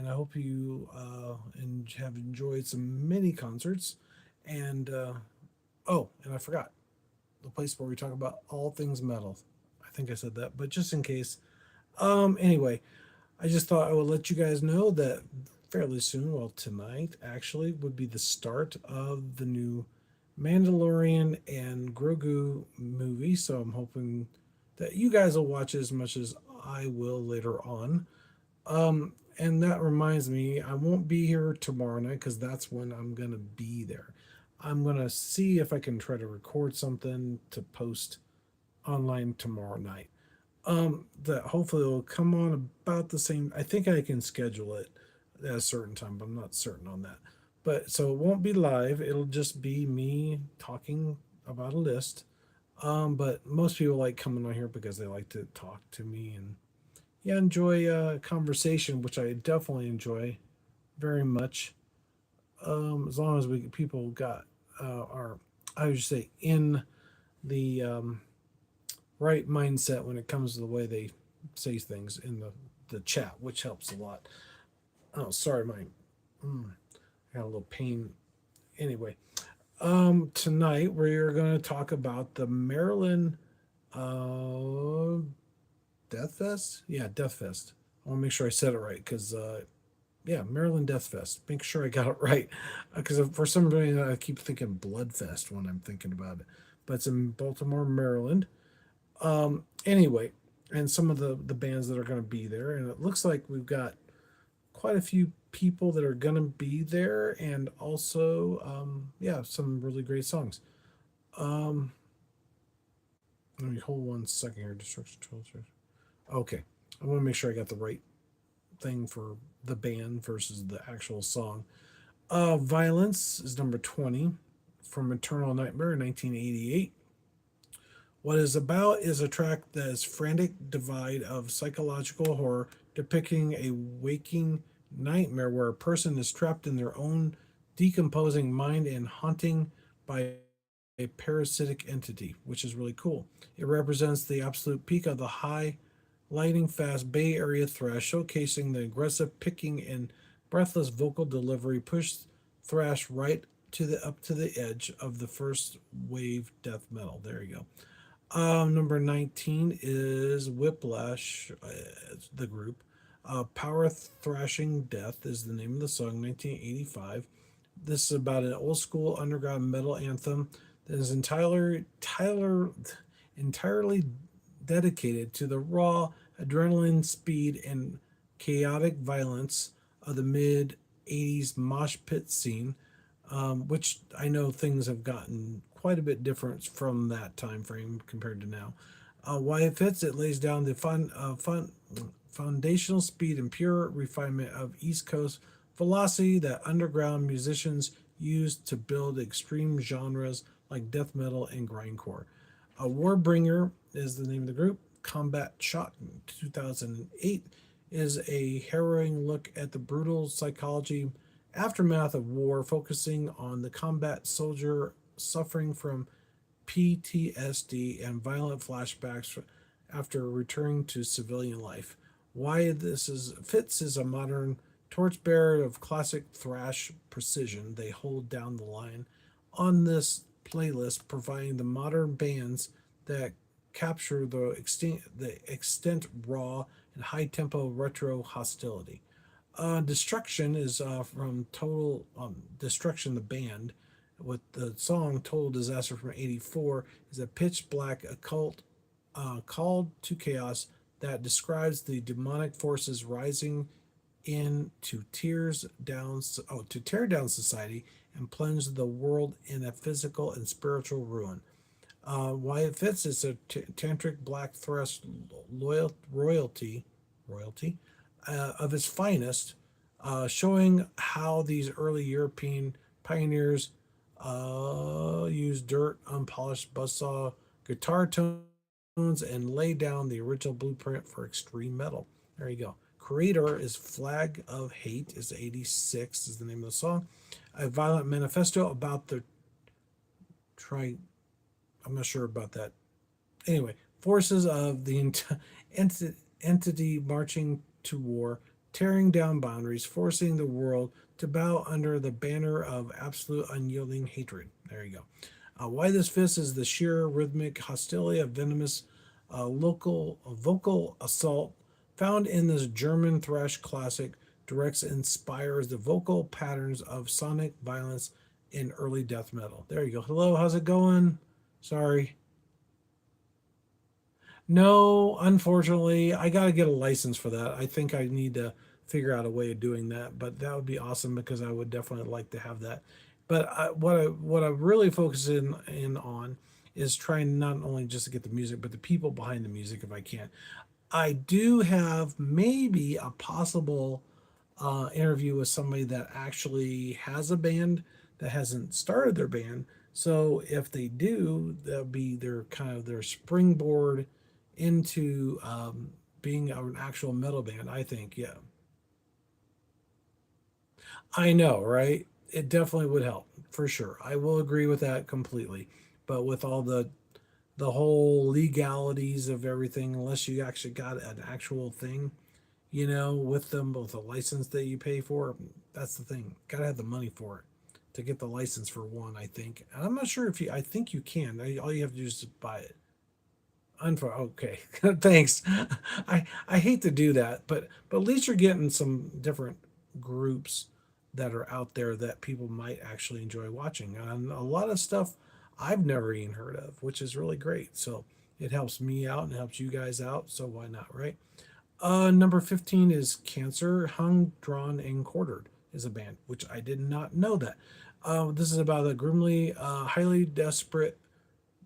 and I hope you have enjoyed some mini concerts. And oh, and I forgot the place where we talk about all things metal. I think I said that, but just in case. Anyway, I just thought I would let you guys know that fairly soon, well, tonight actually, would be the start of the new Mandalorian and Grogu movie. So I'm hoping that you guys will watch it as much as I will later on. And that reminds me, I won't be here tomorrow night because that's when I'm going to be there. I'm going to see if I can try to record something to post online tomorrow night. That hopefully will come on about the same. I think I can schedule it at a certain time, but I'm not certain on that. But so it won't be live. It'll just be me talking about a list. But most people like coming on here because they like to talk to me and yeah, enjoy conversation, which I definitely enjoy very much. As long as we people got are I would say in the right mindset when it comes to the way they say things in the chat, which helps a lot. Oh, sorry, my I got a little pain. Anyway, tonight we're going to talk about the Maryland uh, Deathfest. Yeah, Deathfest. I want to make sure I said it right because yeah, Maryland Deathfest. Make sure I got it right because for some reason I keep thinking Bloodfest when I'm thinking about it, but it's in Baltimore, Maryland. Anyway, and some of the bands that are going to be there, and it looks like we've got quite a few people that are going to be there, and also yeah, some really great songs. Um, Let me hold 1 second here. Destruction Tools. Okay, I want to make sure I got the right thing for the band versus the actual song. Violence is number 20 from Eternal Nightmare in 1988. What is about is a track that is frantic divide of psychological horror depicting a waking nightmare where a person is trapped in their own decomposing mind and haunting by a parasitic entity, which is really cool. It represents the absolute peak of the high lightning fast Bay Area thrash, showcasing the aggressive picking and breathless vocal delivery push thrash right to the up to the edge of the first wave death metal. There you go. Number 19 is Whiplash, the group. Power Thrashing Death is the name of the song, 1985. This is about an old school underground metal anthem that is entirely dedicated to the raw adrenaline, speed, and chaotic violence of the mid 80s mosh pit scene, which I know things have gotten quite a bit different from that time frame compared to now. Why it fits, it lays down the foundational speed and pure refinement of East Coast velocity that underground musicians used to build extreme genres like death metal and grindcore. Warbringer is the name of the group. Combat Shot in 2008 is a harrowing look at the brutal psychology aftermath of war, focusing on the combat soldier suffering from PTSD and violent flashbacks after returning to civilian life. Why this is fits is a modern torchbearer of classic thrash precision. They hold down the line on this playlist, providing the modern bands that capture the extent raw and high tempo retro hostility. Destruction is from Total Destruction, the band, with the song Total Disaster from '84 is a pitch black occult called to chaos that describes the demonic forces rising in to tear down society and plunge the world in a physical and spiritual ruin. Why it fits is a tantric black thrash royalty of its finest, showing how these early European pioneers used dirt, unpolished buzzsaw guitar tones, and lay down the original blueprint for extreme metal. There you go. Creator is Flag of Hate is 86 is the name of the song. A violent manifesto about the try. I'm not sure about that. Anyway, forces of the entity marching to war tearing down boundaries, forcing the world to bow under the banner of absolute unyielding hatred. There you go. Why this fist is the sheer rhythmic hostility of venomous local vocal assault found in this German thrash classic directs inspires the vocal patterns of sonic violence in early death metal. There you go. Hello, how's it going? Sorry. No, unfortunately, I got to get a license for that. I think I need to figure out a way of doing that, but that would be awesome because I would definitely like to have that. But what I really focus in on is trying not only just to get the music, but the people behind the music if I can. I do have maybe a possible interview with somebody that actually has a band that hasn't started their band. So if they do, that'll be their kind of their springboard into being an actual metal band. I think, yeah, I know, right? It definitely would help for sure. I will agree with that completely. But with all the whole legalities of everything, unless you actually got an actual thing, with them, both a license that you pay for. That's the thing. Got to have the money for it to get the license for one, I think. And I'm not sure if you, I think you can. All you have to do is just buy it. Okay, thanks. I hate to do that, but at least you're getting some different groups that are out there that people might actually enjoy watching, and a lot of stuff I've never even heard of, which is really great. So it helps me out and helps you guys out. So why not, right? Number 15 is Cancer, Hung, Drawn, and Quartered is a band, which I did not know that. This is about a grimly, highly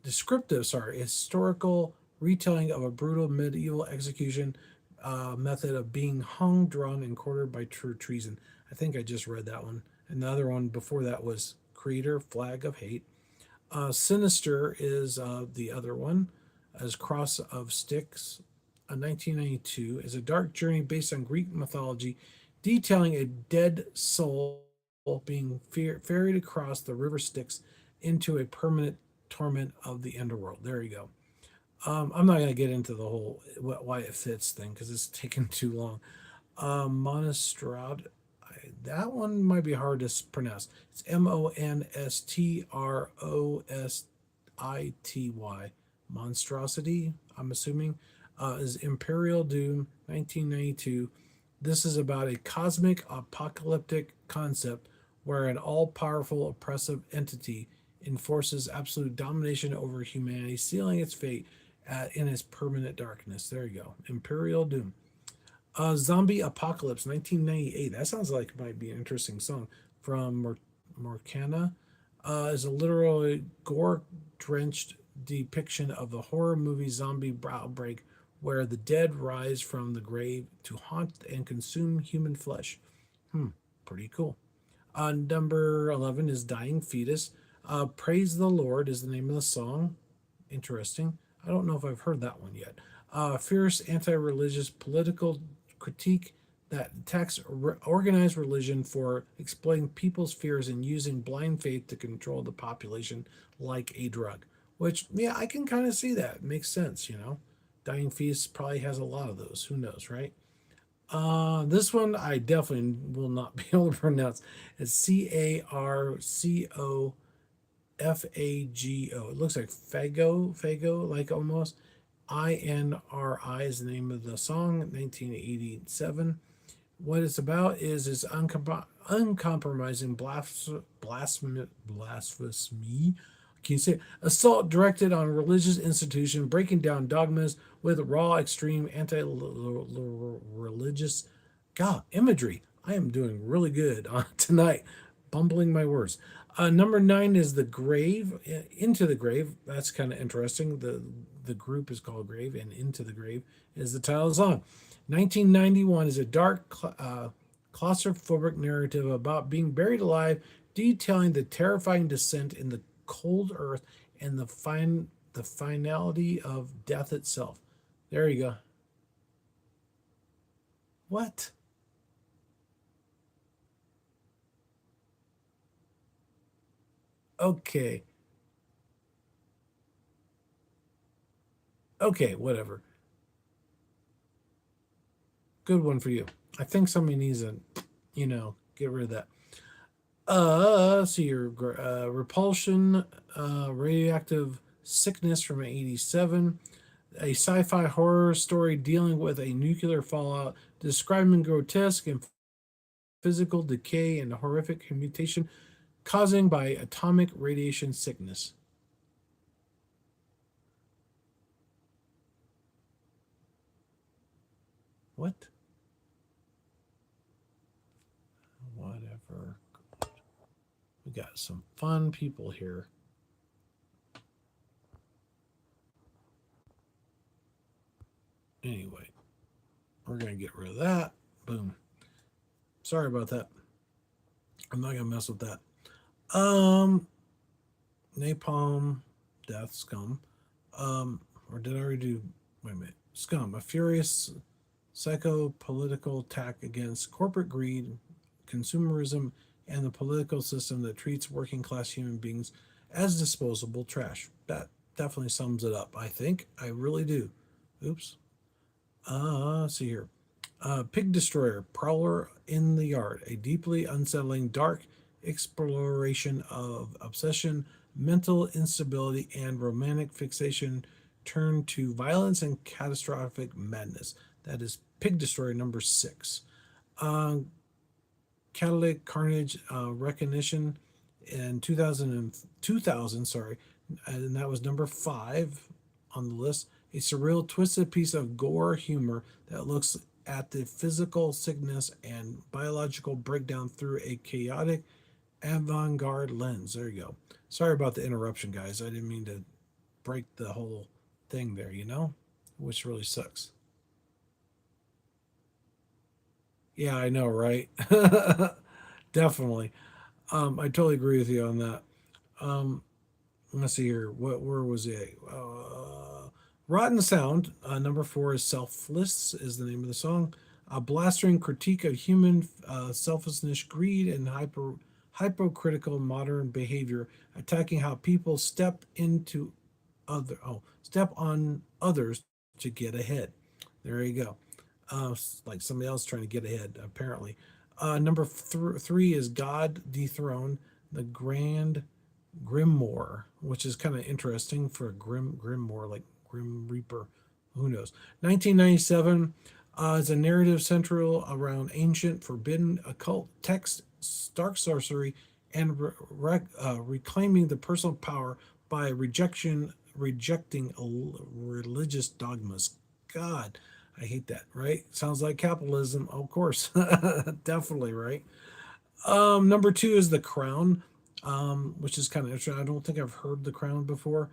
historical retelling of a brutal medieval execution method of being hung, drawn, and quartered by true treason. I think I just read that one. And the other one before that was Creator, Flag of Hate. Sinister is the other one, as Cross of Styx, 1992, is a dark journey based on Greek mythology, detailing a dead soul being ferried across the river Styx into a permanent torment of the underworld. There you go. I'm not going to get into the whole why it fits thing because it's taken too long. Monostrad, that one might be hard to pronounce. It's Monstrosity. Monstrosity, I'm assuming, is Imperial Doom, 1992. This is about a cosmic apocalyptic concept where an all powerful oppressive entity enforces absolute domination over humanity, sealing its fate in its permanent darkness. There you go. Imperial Doom. Zombie Apocalypse, 1998. That sounds like it might be an interesting song from Morcana. Is a literally gore drenched depiction of the horror movie zombie outbreak where the dead rise from the grave to haunt and consume human flesh. Pretty cool. Number 11 is Dying Fetus. Praise the Lord is the name of the song. Interesting. I don't know if I've heard that one yet. Fierce anti religious political critique that attacks organized religion for exploiting people's fears and using blind faith to control the population like a drug. Which, yeah, I can kind of see that. It makes sense. Dying Feast probably has a lot of those. Who knows, right? This one I definitely will not be able to pronounce. It's Carfago. It looks like Fago, like almost. INRI is the name of the song, 1987. What it's about is its uncompromising blasphemy. Can you say assault directed on religious institution, breaking down dogmas with raw, extreme, anti-religious, God imagery. I am doing really good on tonight, bumbling my words. Number 9 is the grave, into the grave. That's kind of interesting. The group is called Grave, and Into the Grave is the title of the song. 1991 is a dark, claustrophobic narrative about being buried alive, detailing the terrifying descent in the cold earth and the finality of death itself. There you go. What? Okay. Okay, whatever. Good one for you. I think somebody needs to, get rid of that. So your repulsion, radioactive sickness from '87, a sci-fi horror story dealing with a nuclear fallout, describing grotesque and physical decay and horrific mutation causing by atomic radiation sickness. What? Whatever. We got some fun people here. Anyway, we're gonna get rid of that. Boom. Sorry about that. I'm not gonna mess with that. Um, Napalm, Death, Scum. Or did I already do? Wait a minute. Scum, a furious psycho-political attack against corporate greed, consumerism, and the political system that treats working-class human beings as disposable trash. That definitely sums it up. I think I really do. Oops. See here. Pig Destroyer, Prowler in the Yard, a deeply unsettling, dark exploration of obsession, mental instability, and romantic fixation turned to violence and catastrophic madness. That is Pig Destroyer number 6. Uh, Catalytic Carnage Recognition in 2000, sorry, and that was number 5 on the list. A surreal, twisted piece of gore humor that looks at the physical sickness and biological breakdown through a chaotic avant-garde lens. There you go. Sorry about the interruption, guys. I didn't mean to break the whole thing there, which really sucks. Yeah, I know, right? Definitely. I totally agree with you on that. Um, let's see here. Where was it? Rotten Sound, number 4 is Selfless, is the name of the song. A blastering critique of human selfishness, greed, and hypocritical modern behavior, attacking how people step on others to get ahead. There you go. Like somebody else trying to get ahead, apparently. Number 3 is God Dethroned, the Grand Grimoire, which is kind of interesting for a Grimoire, like Grim Reaper. Who knows? 1997 is a narrative central around ancient, forbidden, occult text, dark sorcery, and reclaiming the personal power by rejecting religious dogmas. God, I hate that. Right? Sounds like capitalism. Of course, definitely right. Number 2 is The Crown, which is kind of interesting. I don't think I've heard The Crown before.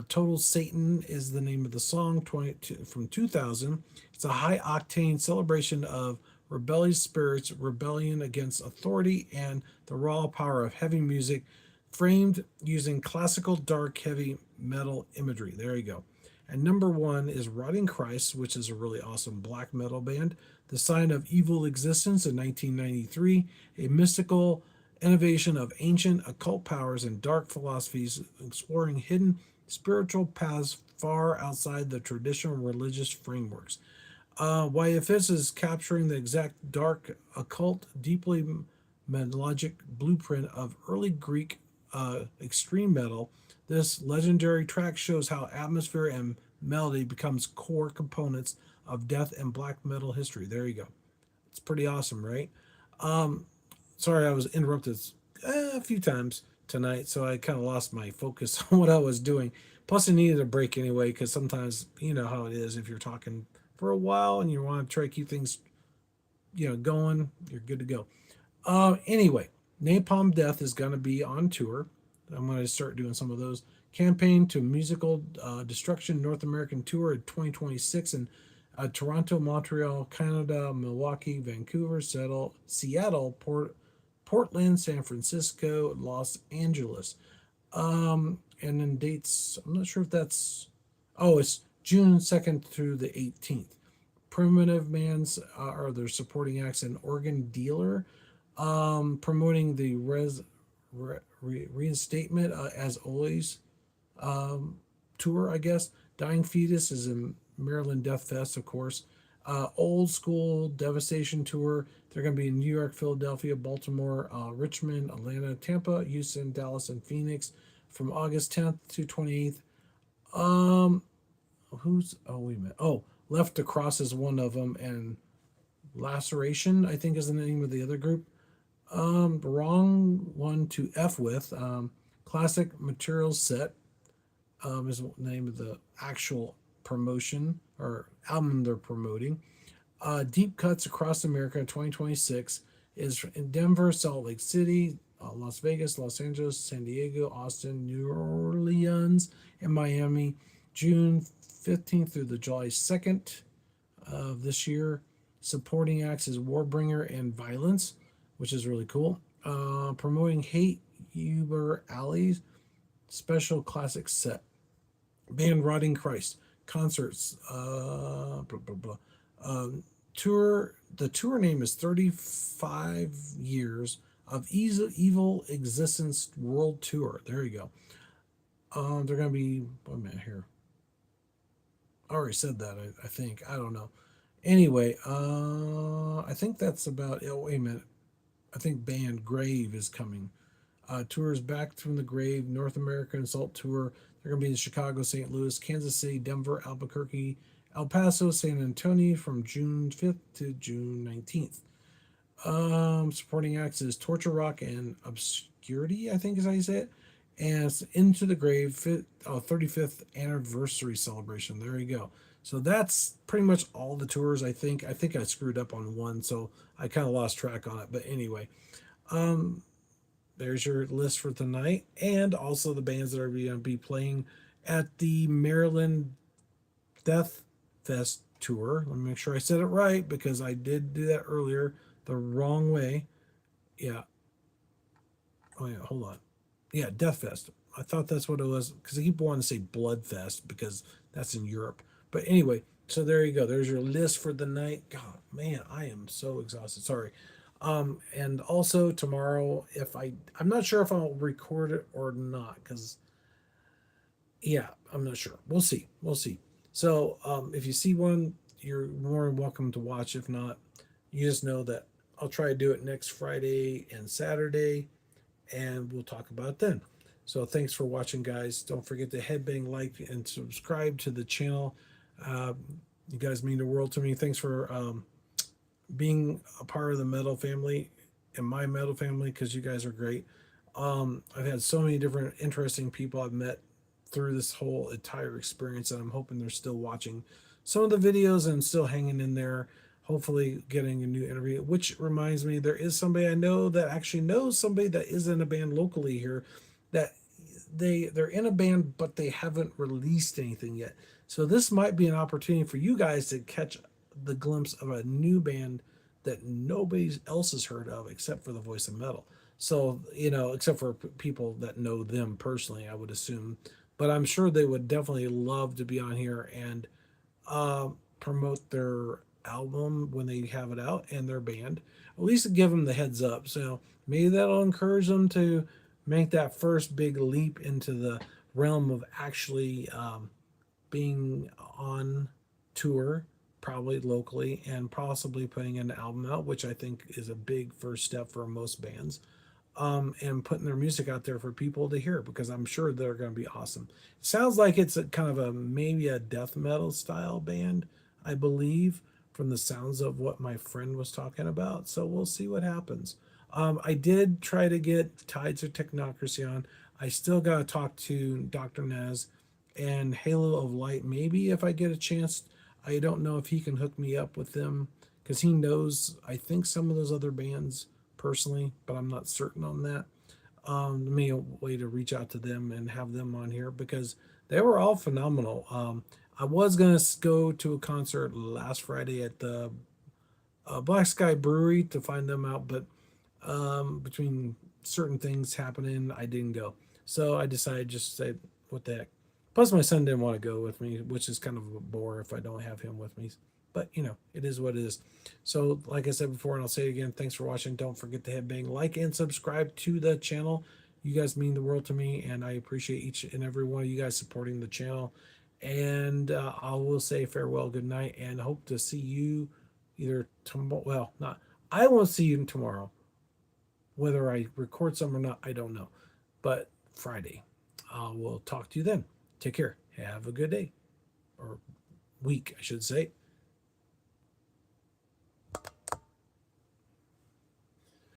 Total Satan is the name of the song, from 2000. It's a high octane celebration of rebellious spirits, rebellion against authority, and the raw power of heavy music, framed using classical dark heavy metal imagery. There you go. And number 1 is Rotting Christ, which is a really awesome black metal band. The Sign of Evil Existence in 1993, a mystical innovation of ancient occult powers and dark philosophies, exploring hidden spiritual paths far outside the traditional religious frameworks. YFS is capturing the exact dark, occult, deeply melodic blueprint of early Greek extreme metal. This legendary track shows how atmosphere and melody becomes core components of death and black metal history. There you go. It's pretty awesome, right? Um, Sorry, I was interrupted a few times tonight, so I kind of lost my focus on what I was doing. Plus, I needed a break anyway, because sometimes you know how it is. If you're talking for a while and you want to try to keep things, going, you're good to go. Anyway, Napalm Death is going to be on tour. I'm going to start doing some of those. Campaign to Musical Destruction North American Tour in 2026 in Toronto, Montreal, Canada, Milwaukee, Vancouver, Seattle, Portland, San Francisco, Los Angeles. And then dates, I'm not sure if that's, oh, it's June 2nd through the 18th. Primitive Man's are their supporting acts, and Organ Dealer, promoting the reinstatement as always tour, I guess. Dying Fetus is in Maryland Deathfest, of course. Old School Devastation Tour. They're going to be in New York, Philadelphia, Baltimore, Richmond, Atlanta, Tampa, Houston, Dallas, and Phoenix from August 10th to 28th. Um, who's, oh, wait a minute. Oh, Left to Cross is one of them, and Laceration, I think, is the name of the other group. Wrong one to F with. Classic Materials Set is the name of the actual promotion or album they're promoting. Deep Cuts Across America 2026 is in Denver, Salt Lake City, Las Vegas, Los Angeles, San Diego, Austin, New Orleans, and Miami, June 15th through the July 2nd of this year. Supporting acts is Warbringer and Violence, which is really cool. Promoting Hate Uber Alleys special classic set. Band Rotting Christ concerts. Blah, blah, blah. Tour. The tour name is 35 Years of Evil Existence World Tour. There you go. They're gonna be. Wait a minute here. I already said that. I think. I don't know. Anyway, I think that's about. Oh, wait a minute. I think band Grave is coming. Tours Back from the Grave, North American Assault Tour. They're going to be in Chicago, St. Louis, Kansas City, Denver, Albuquerque, El Paso, San Antonio from June 5th to June 19th. Supporting acts is Torture Rock and Obscurity, I think is how you say it. And it's Into the Grave 35th anniversary celebration. There you go. So that's pretty much all the tours, I think. I think I screwed up on one, so I kind of lost track on it. But anyway, um, there's your list for tonight, and also the bands that are going to be playing at the Maryland Death Fest tour. Let me make sure I said it right because I did do that earlier the wrong way. Yeah. Oh yeah. Hold on. Yeah, Death Fest. I thought that's what it was because I keep wanting to say Blood Fest because that's in Europe. But anyway, so there you go. There's your list for the night. God, man, I am so exhausted. Sorry. And also tomorrow, if I'm not sure if I'll record it or not because yeah, I'm not sure. We'll see. We'll see. So if you see one, you're more than welcome to watch. If not, you just know that I'll try to do it next Friday and Saturday, and we'll talk about it then. So thanks for watching, guys. Don't forget to headbang, like, and subscribe to the channel. Uh, you guys mean the world to me. Thanks for being a part of the metal family and my metal family because you guys are great. I've had so many different interesting people I've met through this whole entire experience, and I'm hoping they're still watching some of the videos and still hanging in there. Hopefully, getting a new interview. Which reminds me, there is somebody I know that actually knows somebody that is in a band locally here. That they're in a band, but they haven't released anything yet. So this might be an opportunity for you guys to catch the glimpse of a new band that nobody else has heard of except for the Voice of Metal. So, except for people that know them personally, I would assume. But I'm sure they would definitely love to be on here and promote their album when they have it out and their band. At least give them the heads up. So maybe that'll encourage them to make that first big leap into the realm of actually being on tour, probably locally, and possibly putting an album out, which I think is a big first step for most bands. And putting their music out there for people to hear because I'm sure they're going to be awesome. It sounds like it's a kind of a maybe a death metal style band, I believe, from the sounds of what my friend was talking about. So we'll see what happens. I did try to get Tides of Technocracy on. I still got to talk to Dr. Naz and Halo of Light. Maybe if I get a chance, I don't know if he can hook me up with them because he knows, I think, some of those other bands personally, but I'm not certain on that. Maybe a way to reach out to them and have them on here because they were all phenomenal. I was gonna go to a concert last Friday at the Black Sky Brewery to find them out, but between certain things happening, I didn't go. So I decided just to say, what the heck. Plus, my son didn't want to go with me, which is kind of a bore if I don't have him with me. But, it is what it is. So, like I said before, and I'll say it again, thanks for watching. Don't forget to headbang, like, and subscribe to the channel. You guys mean the world to me, and I appreciate each and every one of you guys supporting the channel. And I will say farewell, good night, and hope to see you either tomorrow. Well, not, I won't see you tomorrow. Whether I record some or not, I don't know. But Friday, I will talk to you then. Take care. Have a good day or week, I should say.